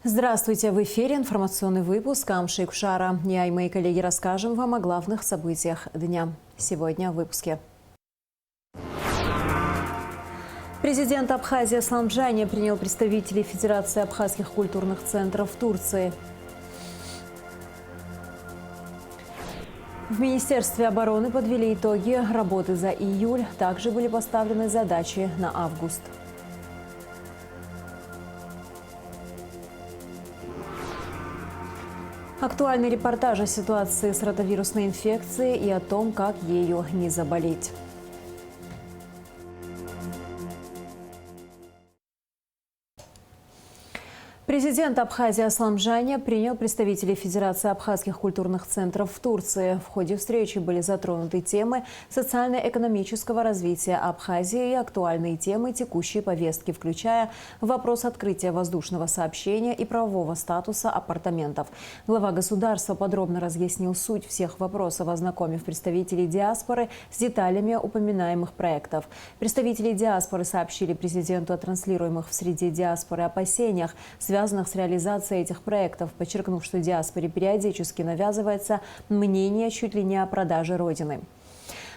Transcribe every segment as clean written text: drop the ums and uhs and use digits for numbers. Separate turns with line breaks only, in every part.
Здравствуйте! В эфире информационный выпуск Амшейк Шара. Я и мои коллеги расскажем вам о главных событиях дня. Сегодня в выпуске. Президент Абхазии Аслан Бжания принял представителей Федерации абхазских культурных центров в Турции. В Министерстве обороны подвели итоги работы за июль. Также были поставлены задачи на август. Актуальный репортаж о ситуации с ротавирусной инфекцией и о том, как ею не заболеть. Президент Абхазии Аслан Бжания принял представителей Федерации абхазских культурных центров в Турции. В ходе встречи были затронуты темы социально-экономического развития Абхазии и актуальные темы текущей повестки, включая вопрос открытия воздушного сообщения и правового статуса апартаментов. Глава государства подробно разъяснил суть всех вопросов, ознакомив представителей диаспоры с деталями упоминаемых проектов. Представители диаспоры сообщили президенту о транслируемых в среде диаспоры опасениях, связанных с реализацией этих проектов, подчеркнув, что диаспоре периодически навязывается мнение чуть ли не о продаже Родины.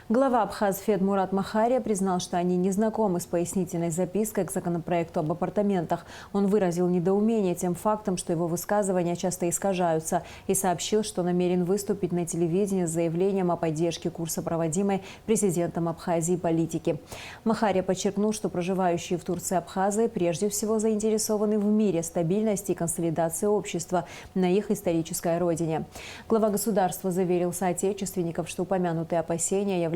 Глава Абхазфед Мурат Махария признал, что они не знакомы с пояснительной запиской к законопроекту об апартаментах. Он выразил недоумение тем фактом, что его высказывания часто искажаются, и сообщил, что намерен выступить на телевидении с заявлением о поддержке курса, проводимой президентом Абхазии политики. Махария подчеркнул, что проживающие в Турции абхазы прежде всего заинтересованы в мире, стабильности и консолидации общества на их исторической родине. Глава государства заверил соотечественников, что упомянутые опасения являются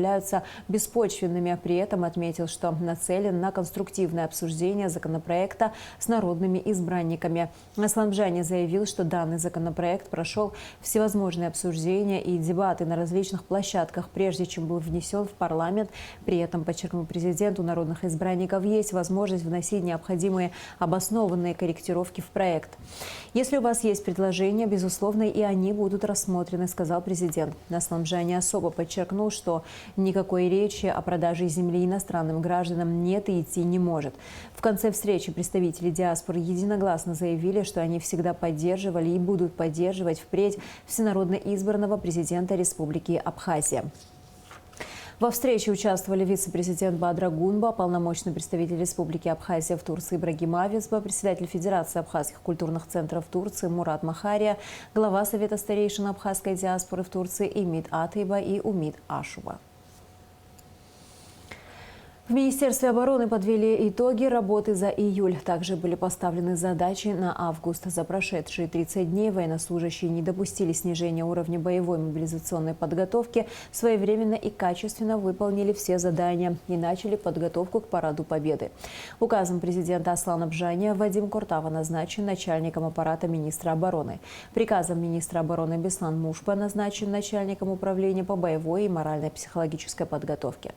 беспочвенными, а при этом отметил, что нацелен на конструктивное обсуждение законопроекта с народными избранниками. Аслан Бжания заявил, что данный законопроект прошел всевозможные обсуждения и дебаты на различных площадках, прежде чем был внесен в парламент. При этом, подчеркнул президент, у народных избранников есть возможность вносить необходимые обоснованные корректировки в проект. Если у вас есть предложения, безусловно, и они будут рассмотрены, сказал президент. Аслан Бжания особо подчеркнул, что никакой речи о продаже земли иностранным гражданам нет и идти не может. В конце встречи представители диаспоры единогласно заявили, что они всегда поддерживали и будут поддерживать впредь всенародно избранного президента Республики Абхазия. Во встрече участвовали вице-президент Бадра Гунба, полномочный представитель Республики Абхазия в Турции Ибрагим Авизба, председатель Федерации абхазских культурных центров Турции Мурат Махария, глава Совета старейшин абхазской диаспоры в Турции Имид Атыйба и Умид Ашуба. В Министерстве обороны подвели итоги работы за июль. Также были поставлены задачи на август. За прошедшие 30 дней военнослужащие не допустили снижения уровня боевой мобилизационной подготовки, своевременно и качественно выполнили все задания и начали подготовку к Параду Победы. Указом президента Аслана Бжания Вадим Куртава назначен начальником аппарата министра обороны. Приказом министра обороны Беслан Мушба назначен начальником управления по боевой и морально-психологической подготовке.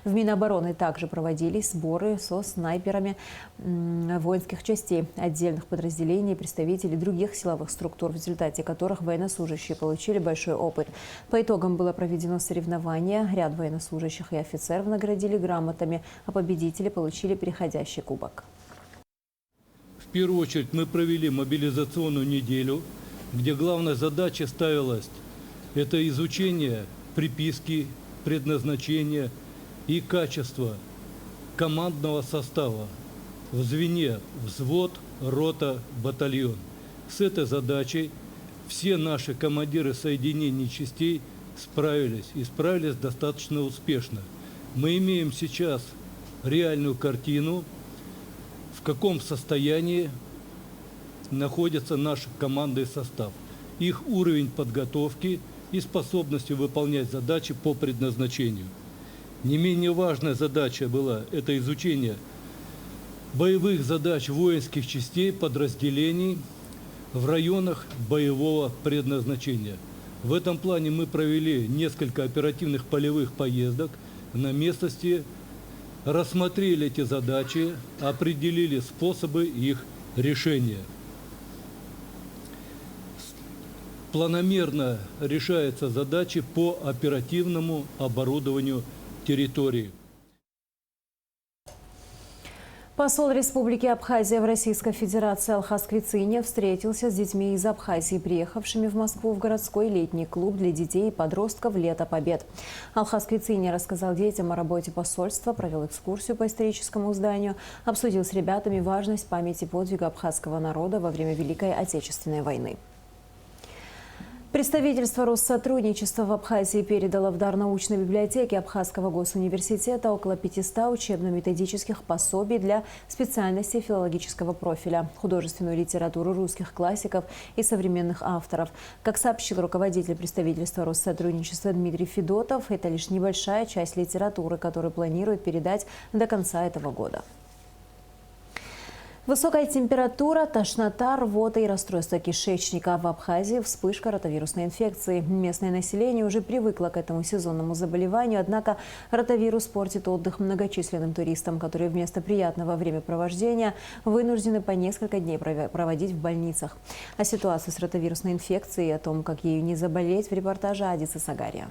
В Минобороны также проводились сборы со снайперами воинских частей, отдельных подразделений и представителей других силовых структур, в результате которых военнослужащие получили большой опыт. По итогам было проведено соревнование. Ряд военнослужащих и офицеров наградили грамотами, а победители получили переходящий кубок.
В первую очередь мы провели мобилизационную неделю, где главная задача ставилась – это изучение приписки, предназначения и качества командного состава в звене взвод, рота, батальон. С этой задачей все наши командиры соединений частей справились и справились достаточно успешно. Мы имеем сейчас реальную картину, в каком состоянии находится наш командный состав, их уровень подготовки и способностью выполнять задачи по предназначению. Не менее важная задача была – это изучение боевых задач воинских частей, подразделений в районах боевого предназначения. В этом плане мы провели несколько оперативных полевых поездок на местности, рассмотрели эти задачи, определили способы их решения. Планомерно решаются задачи по оперативному оборудованию территории.
Посол Республики Абхазия в Российской Федерации Алхаз Квицинья встретился с детьми из Абхазии, приехавшими в Москву в городской летний клуб для детей и подростков «Лето Побед». Алхаз Квицинья рассказал детям о работе посольства, провел экскурсию по историческому зданию, обсудил с ребятами важность памяти подвига абхазского народа во время Великой Отечественной войны. Представительство Россотрудничества в Абхазии передало в дар научной библиотеке Абхазского госуниверситета около 500 учебно-методических пособий для специальностей филологического профиля, художественную литературу русских классиков и современных авторов. Как сообщил руководитель представительства Россотрудничества Дмитрий Федотов, это лишь небольшая часть литературы, которую планируют передать до конца этого года. Высокая температура, тошнота, рвота и расстройство кишечника. В Абхазии вспышка ротавирусной инфекции. Местное население уже привыкло к этому сезонному заболеванию, однако ротавирус портит отдых многочисленным туристам, которые вместо приятного времяпровождения вынуждены по несколько дней проводить в больницах. О ситуации с ротавирусной инфекцией и о том, как ею не заболеть, в репортаже Адисы Сагария.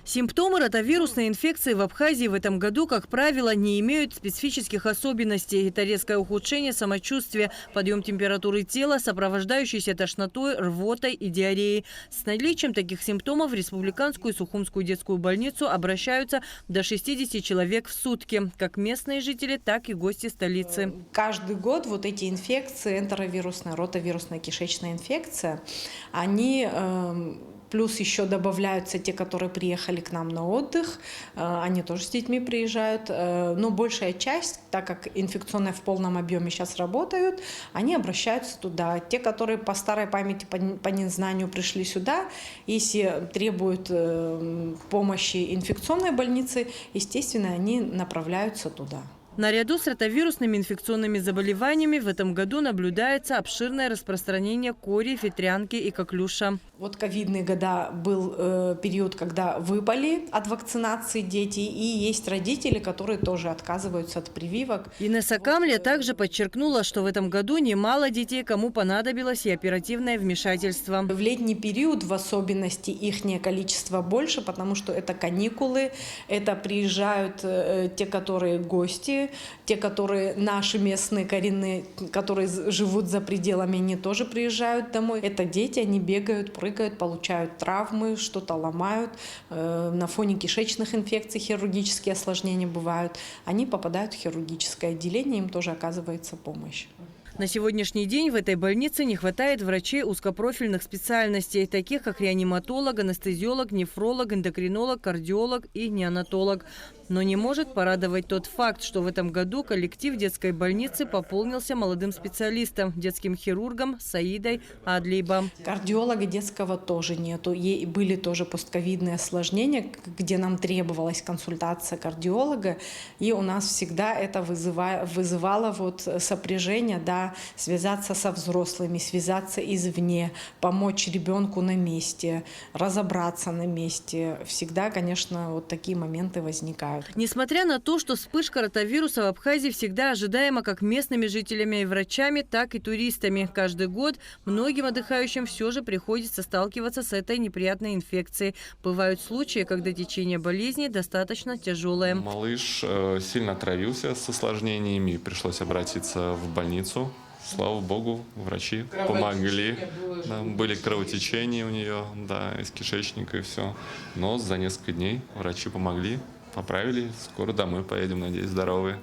Симптомы ротавирусной инфекции в Абхазии в этом году, как правило, не имеют специфических особенностей. Это резкое ухудшение самочувствия, подъем температуры тела, сопровождающийся тошнотой, рвотой и диареей. С наличием таких симптомов в Республиканскую и Сухумскую детскую больницу обращаются до 60 человек в сутки. Как местные жители, так и гости столицы.
Каждый год вот эти инфекции, энтеровирусная, ротавирусная кишечная инфекция, они... Плюс еще добавляются те, которые приехали к нам на отдых. Они тоже с детьми приезжают. Но большая часть, так как инфекционные в полном объеме сейчас работают, они обращаются туда. Те, которые по старой памяти, по незнанию пришли сюда, если требуют помощи инфекционной больницы, естественно, они направляются туда.
Наряду с ротавирусными инфекционными заболеваниями в этом году наблюдается обширное распространение кори, ветрянки и коклюша.
Вот ковидные года был период, когда выпали от вакцинации дети, и есть родители, которые тоже отказываются от прививок.
Инесса Камля также подчеркнула, что в этом году немало детей, кому понадобилось и оперативное вмешательство.
В летний период в особенности ихнее количество больше, потому что это каникулы, это приезжают те, которые гости, те, которые наши местные коренные, которые живут за пределами, они тоже приезжают домой. Это дети, они бегают, прыгают, получают травмы, что-то ломают. На фоне кишечных инфекций хирургические осложнения бывают. Они попадают в хирургическое отделение, им тоже оказывается помощь.
На сегодняшний день в этой больнице не хватает врачей узкопрофильных специальностей, таких как реаниматолог, анестезиолог, нефролог, эндокринолог, кардиолог и неонатолог. Но не может порадовать тот факт, что в этом году коллектив детской больницы пополнился молодым специалистом, детским хирургом Саидой Адлейба.
Кардиолога детского тоже нету. Ей были тоже постковидные осложнения, где нам требовалась консультация кардиолога. И у нас всегда это вызывало вот сопряжение, да, связаться со взрослыми, связаться извне, помочь ребенку на месте, разобраться на месте. Всегда, конечно, вот такие моменты возникают.
Несмотря на то, что вспышка ротавируса в Абхазии всегда ожидаема как местными жителями и врачами, так и туристами. Каждый год многим отдыхающим все же приходится сталкиваться с этой неприятной инфекцией. Бывают случаи, когда течение болезни достаточно тяжелое.
Малыш сильно отравился с осложнениями, пришлось обратиться в больницу. Слава богу, врачи помогли. Да, были кровотечения у нее, да, из кишечника и все. Но за несколько дней врачи помогли. Поправили, скоро домой поедем, надеюсь, здоровые.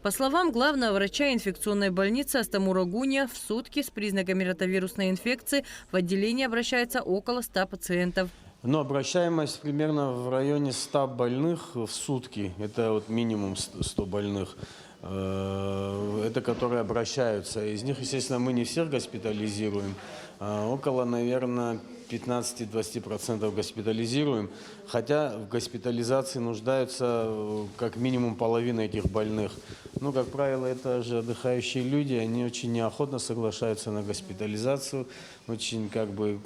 По словам главного врача инфекционной больницы Астамура Гуня, в сутки с признаками ротавирусной инфекции в отделение обращается около 100 пациентов.
Но обращаемость примерно в районе 100 больных в сутки. Это вот минимум 100 больных. Это которые обращаются. Из них, естественно, мы не всех госпитализируем. Около, наверное, 15-20% госпитализируем. Хотя в госпитализации нуждаются как минимум половина этих больных. Ну, как правило, это же отдыхающие люди. Они очень неохотно соглашаются на госпитализацию. Очень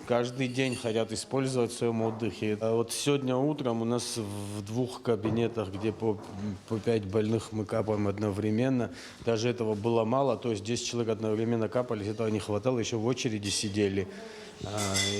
каждый день хотят использовать в своем отдыхе. А вот сегодня утром у нас в 2 кабинетах, где по 5 больных мы капаем одновременно. Даже этого было мало. То есть 10 человек одновременно капали, этого не хватало, еще в очереди сидели.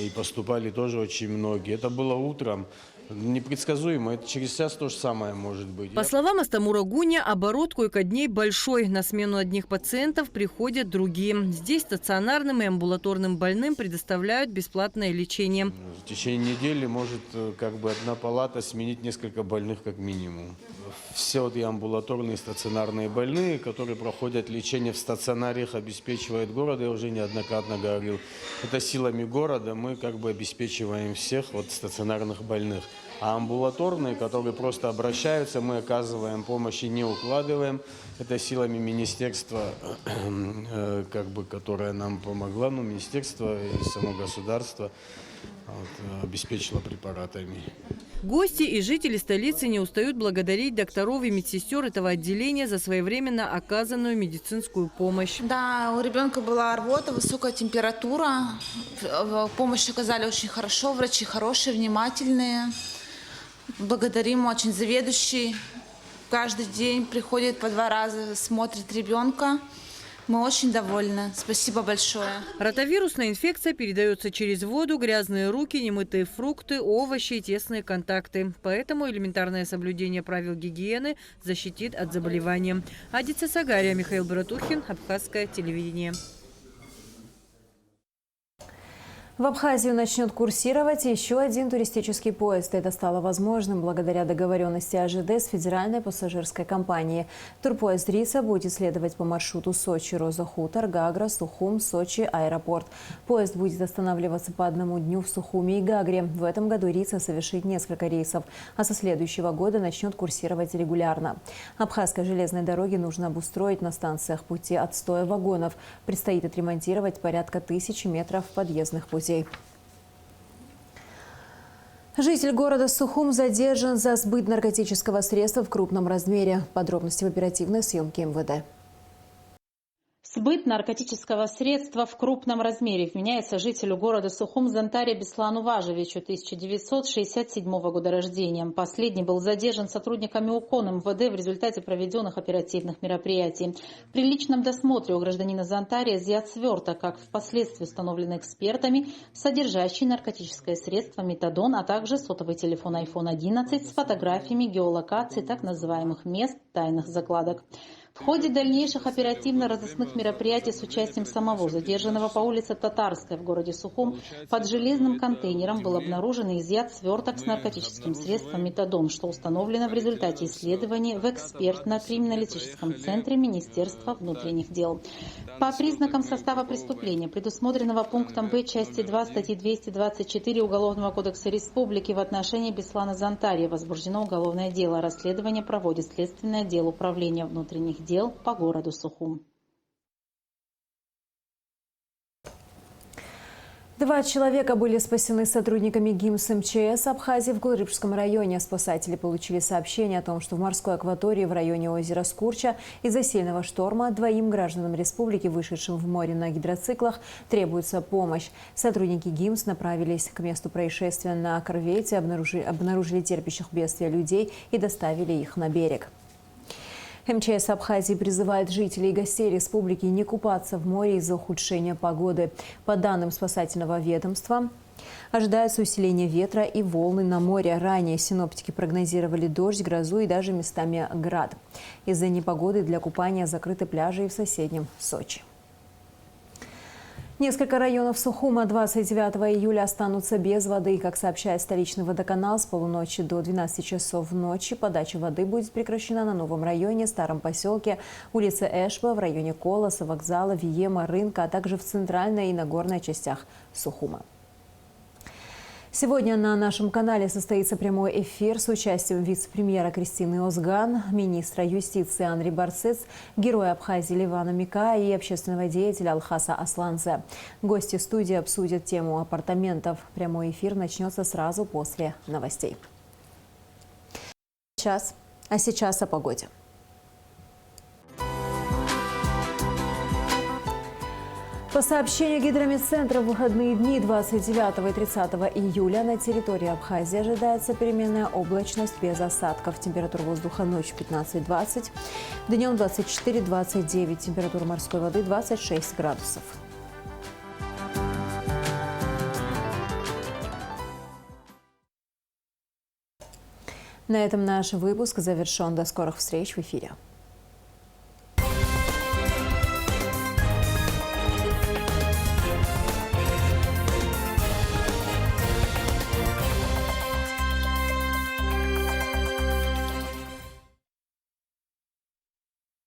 И поступали тоже очень многие. Это было утром. Непредсказуемо. Это через час то же самое может быть.
По словам Астамура Гуня, оборот койко-дней большой. На смену одних пациентов приходят другие. Здесь стационарным и амбулаторным больным предоставляют бесплатное лечение.
В течение недели может одна палата сменить несколько больных как минимум. Все и амбулаторные, и стационарные больные, которые проходят лечение в стационариях, обеспечивает город. Я уже неоднократно говорил, это силами города мы обеспечиваем всех стационарных больных. А амбулаторные, которые просто обращаются, мы оказываем помощь и не укладываем. Это силами министерства, которое нам помогло, министерство и само государство обеспечило препаратами.
Гости и жители столицы не устают благодарить докторов и медсестер этого отделения за своевременно оказанную медицинскую помощь.
Да, у ребенка была рвота, высокая температура. Помощь оказали очень хорошо, врачи хорошие, внимательные. Благодарим очень заведующий. Каждый день приходит по 2 раза, смотрит ребенка. Мы очень довольны. Спасибо большое.
Ротавирусная инфекция передается через воду, грязные руки, немытые фрукты, овощи и тесные контакты. Поэтому элементарное соблюдение правил гигиены защитит от заболевания. Адица Сагария, Михаил Братухин, Абхазское телевидение.
В Абхазию начнет курсировать еще один туристический поезд. Это стало возможным благодаря договоренности АЖД с федеральной пассажирской компанией. Турпоезд «Рица» будет следовать по маршруту Сочи-Роза-Хутор, Гагра, Сухум, Сочи, аэропорт. Поезд будет останавливаться по 1 дню в Сухуме и Гагре. В этом году «Рица» совершит несколько рейсов, а со следующего года начнет курсировать регулярно. Абхазской железной дороге нужно обустроить на станциях пути отстоя вагонов. Предстоит отремонтировать порядка 1000 метров подъездных путей. Житель города Сухум задержан за сбыт наркотического средства в крупном размере. Подробности в оперативной съемке МВД.
Сбыт наркотического средства в крупном размере вменяется жителю города Сухум Зантаре Беслану Важевичу, 1967 года рождения. Последний был задержан сотрудниками УКОН МВД в результате проведенных оперативных мероприятий. При личном досмотре у гражданина Зантаре изъят сверток, как впоследствии установлено экспертами, содержащий наркотическое средство метадон, а также сотовый телефон iPhone 11 с фотографиями геолокации так называемых мест тайных закладок. В ходе дальнейших оперативно-розыскных мероприятий с участием самого задержанного по улице Татарская в городе Сухум под железным контейнером был обнаружен и изъят сверток с наркотическим средством метадон, что установлено в результате исследований в экспертно-криминалистическом центре Министерства внутренних дел. По признакам состава преступления, предусмотренного пунктом Б части 2 статьи 224 Уголовного кодекса Республики в отношении Беслана Зантария возбуждено уголовное дело. Расследование проводит Следственный отдел Управления внутренних дел по городу Сухум.
2 человека были спасены сотрудниками ГИМС МЧС Абхазии в Гулрыбском районе. Спасатели получили сообщение о том, что в морской акватории в районе озера Скурча из-за сильного шторма 2 гражданам республики, вышедшим в море на гидроциклах, требуется помощь. Сотрудники ГИМС направились к месту происшествия на корвете, обнаружили терпящих бедствия людей и доставили их на берег. МЧС Абхазии призывает жителей и гостей республики не купаться в море из-за ухудшения погоды. По данным спасательного ведомства, ожидается усиление ветра и волны на море. Ранее синоптики прогнозировали дождь, грозу и даже местами град. Из-за непогоды для купания закрыты пляжи и в соседнем Сочи. Несколько районов Сухума 29 июля останутся без воды. Как сообщает столичный водоканал, с полуночи до 12 часов ночи подача воды будет прекращена на новом районе, старом поселке, улице Эшба, в районе Колоса, вокзала, Виема, рынка, а также в центральной и нагорной частях Сухума. Сегодня на нашем канале состоится прямой эфир с участием вице-премьера Кристины Озган, министра юстиции Анри Барсец, героя Абхазии Ливана Мика и общественного деятеля Алхаса Асланзе. Гости студии обсудят тему апартаментов. Прямой эфир начнется сразу после новостей. А сейчас о погоде. По сообщению Гидрометцентра, в выходные дни 29 и 30 июля на территории Абхазии ожидается переменная облачность без осадков. Температура воздуха ночью 15-20, днем 24-29, температура морской воды 26 градусов. На этом наш выпуск завершен. До скорых встреч в эфире.